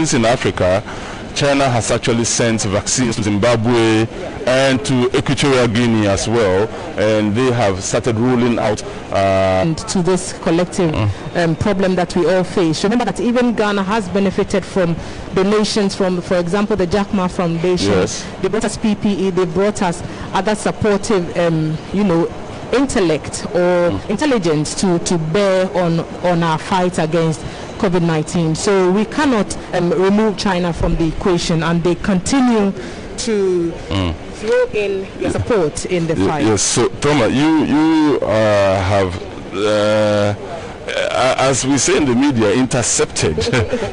vaccines in Africa, China has actually sent vaccines to Zimbabwe and to Equatorial Guinea as well, and they have started rolling out and to this collective problem that we all face. Remember that even Ghana has benefited from donations from, for example, the Jack Ma Foundation. Yes. They brought us PPE, they brought us other supportive, intellect or intelligence to bear on our fight against COVID-19. So we cannot remove China from the equation, and they continue to throw in their support in the fight. Yes. So Thomas, you have as we say in the media, intercepted,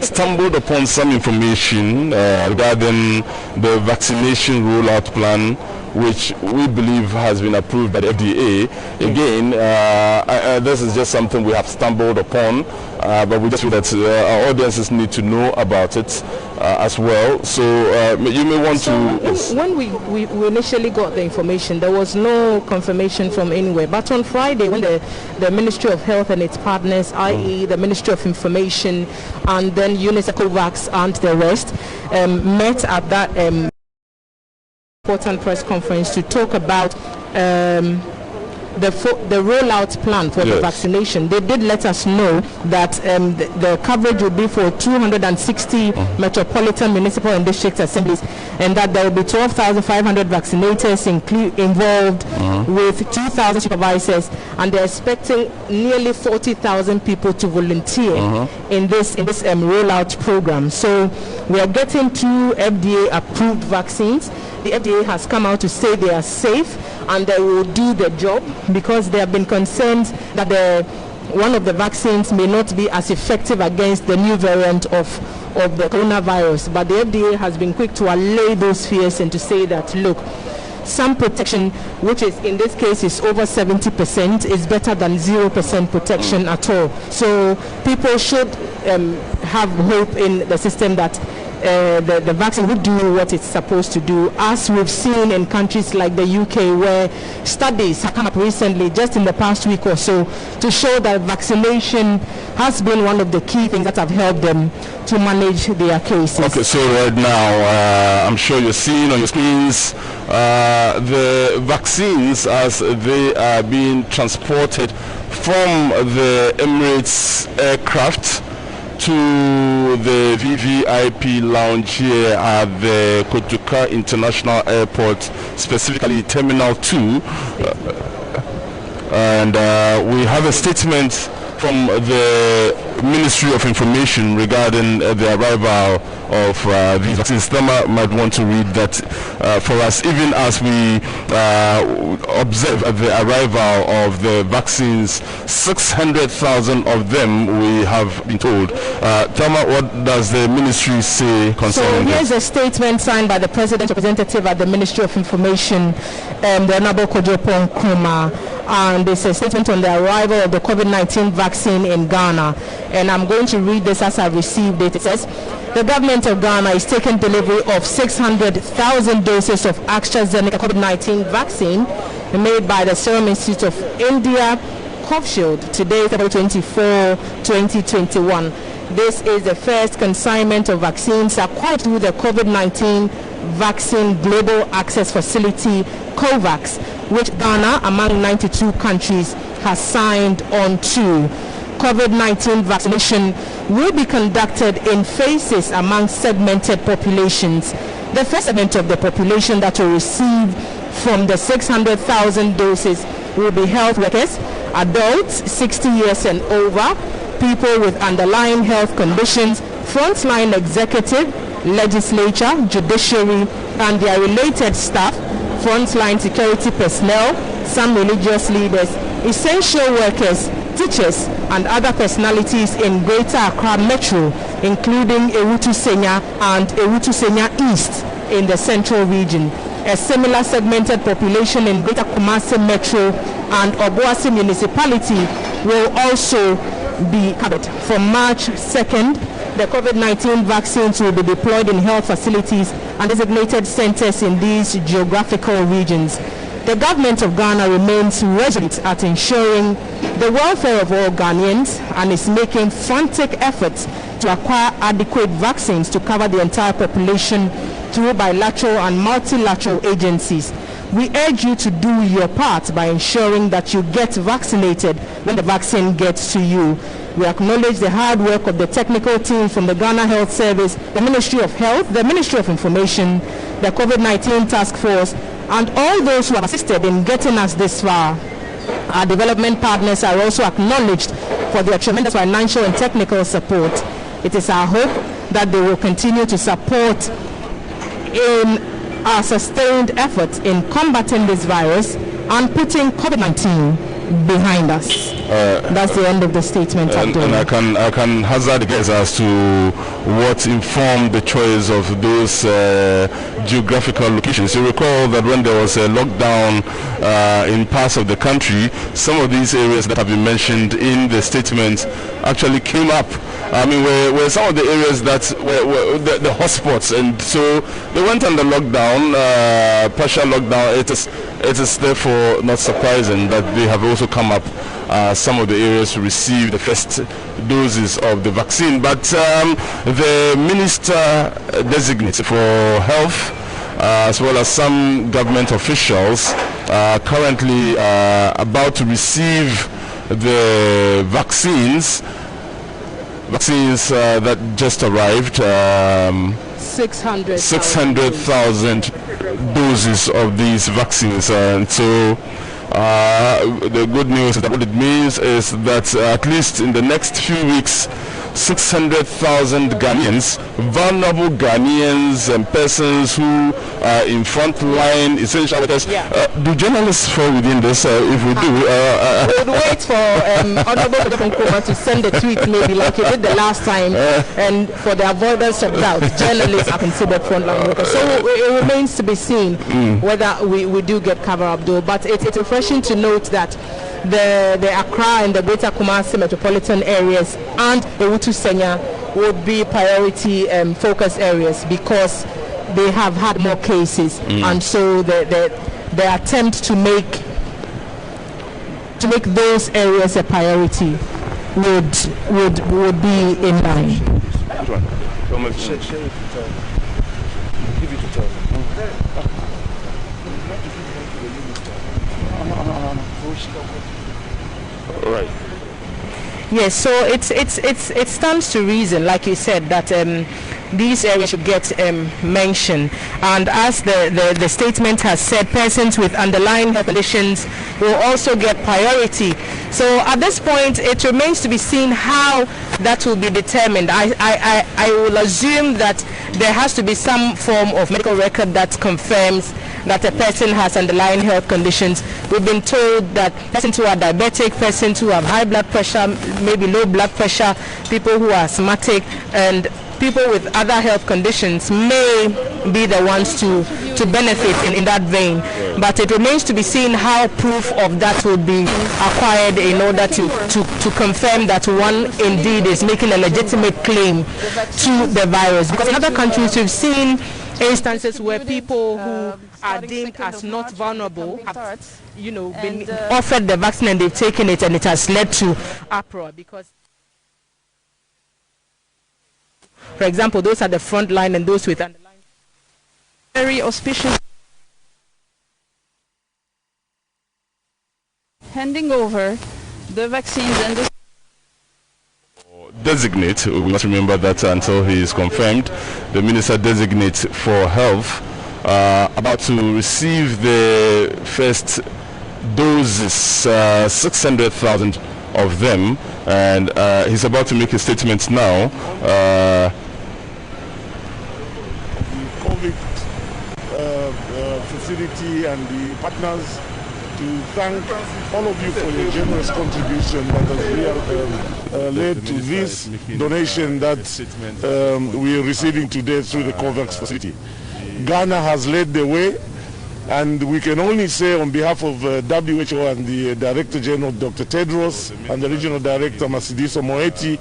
stumbled upon some information regarding the vaccination rollout plan, which we believe has been approved by the FDA. Again, this is just something we have stumbled upon, but we just feel that our audiences need to know about it as well. So you may want to... When we initially got the information, there was no confirmation from anywhere. But on Friday, when the Ministry of Health and its partners, i.e. the Ministry of Information, and then UNICEF, COVAX, and the rest, met at that important press conference to talk about the rollout plan for the vaccination, they did let us know that the coverage will be for 260 metropolitan, municipal and district assemblies, and that there will be 12,500 vaccinators involved with 2,000 supervisors, and they're expecting nearly 40,000 people to volunteer in this rollout program. So we are getting 2 FDA approved vaccines. The FDA has come out to say they are safe and they will do the job, because they have been concerned that one of the vaccines may not be as effective against the new variant of the coronavirus. But the FDA has been quick to allay those fears and to say that, look, some protection, which is in this case is over 70%, is better than 0% protection at all. So people should have hope in the system that the vaccine will do what it's supposed to do, as we've seen in countries like the UK, where studies have come up recently, just in the past week or so, to show that vaccination has been one of the key things that have helped them to manage their cases. Okay, so right now, I'm sure you're seeing on your screens the vaccines as they are being transported from the Emirates aircraft to the VVIP lounge here at the Kotoka International Airport, specifically Terminal 2. And we have a statement from the Ministry of Information regarding the arrival of these vaccines. Thelma might want to read that for us, even as we observe the arrival of the vaccines, 600,000 of them, we have been told. Thelma, what does the ministry say concerning this? So here's a statement signed by the President representative at the Ministry of Information, the Honorable Kojo Nkrumah. And it's a statement on the arrival of the COVID-19 vaccine in Ghana. And I'm going to read this as I received it. It says, the government of Ghana is taking delivery of 600,000 doses of AstraZeneca COVID-19 vaccine made by the Serum Institute of India, Covishield, today, February 24, 2021. This is the first consignment of vaccines acquired through the COVID-19 Vaccine Global Access Facility, COVAX, which Ghana, among 92 countries, has signed on to. COVID-19 vaccination will be conducted in phases among segmented populations. The first segment of the population that will receive from the 600,000 doses will be health workers, adults 60 years and over, people with underlying health conditions, frontline executive, legislature, judiciary, and their related staff, frontline security personnel, some religious leaders, essential workers, teachers, and other personalities in Greater Accra Metro, including Ewutu Senya and Ewutu Senya East in the Central Region. A similar segmented population in Greater Kumasi Metro and Obuasi Municipality will also be covered. From March 2nd, the COVID-19 vaccines will be deployed in health facilities and designated centers in these geographical regions. The government of Ghana remains resolute at ensuring the welfare of all Ghanaians and is making frantic efforts to acquire adequate vaccines to cover the entire population through bilateral and multilateral agencies. We urge you to do your part by ensuring that you get vaccinated when the vaccine gets to you. We acknowledge the hard work of the technical team from the Ghana Health Service, the Ministry of Health, the Ministry of Information, the COVID-19 Task Force, and all those who have assisted in getting us this far. Our development partners are also acknowledged for their tremendous financial and technical support. It is our hope that they will continue to support in our sustained efforts in combating this virus and putting COVID-19 behind us. That's the end of the statement. And I can hazard a guess as to what informed the choice of those geographical locations. You recall that when there was a lockdown in parts of the country, some of these areas that have been mentioned in the statement actually came up. I mean, were some of the areas that were the hotspots, and so they went under lockdown, partial lockdown. It is therefore not surprising that they have also come up some of the areas to receive the first doses of the vaccine. But the minister designate for health, as well as some government officials, are currently about to receive the vaccines that just arrived. 600,000 doses of these vaccines, and so the good news is that what it means is that at least in the next few weeks, 600,000 Ghanaians, vulnerable Ghanaians and persons who are in front line, essential workers. Do journalists fall within this? If we do, we would wait for Honorable Nkrumah to send a tweet, maybe like he did the last time, and for the avoidance of doubt, journalists are considered frontline workers. So it remains to be seen whether we do get cover up, though. But it's refreshing to note that the Accra and the Greater Kumasi metropolitan areas and the Wutu Senya would be priority focus areas because they have had more cases, and so the attempt to make those areas a priority would be in line. Right. Yes, so it stands to reason, like you said, that these areas should get mentioned. And as the statement has said, persons with underlying health conditions will also get priority. So at this point, it remains to be seen how that will be determined. I will assume that there has to be some form of medical record that confirms that a person has underlying health conditions. We've been told that persons who are diabetic, persons who have high blood pressure, maybe low blood pressure, people who are asthmatic, and people with other health conditions may be the ones to benefit in that vein. But it remains to be seen how proof of that will be acquired in order to confirm that one indeed is making a legitimate claim to the virus. Because in other countries we've seen instances where people who are deemed as not vulnerable have, been offered the vaccine and they've taken it, and it has led to uproar because, for example, those at the front line and those with underlying very auspicious handing over the vaccines and the designate, we must remember that until he is confirmed, the minister designate for health about to receive the first doses, 600,000 of them, and he's about to make a statement now. The COVID facility and the partners, to thank all of you for your generous contribution that has led to this donation that we are receiving today through the COVAX facility. Ghana has led the way, and we can only say on behalf of WHO and the Director General Dr. Tedros and the Regional Director Masidiso Moeti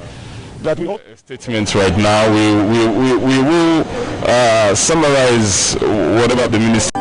that we statements right now. We will summarize whatever the minister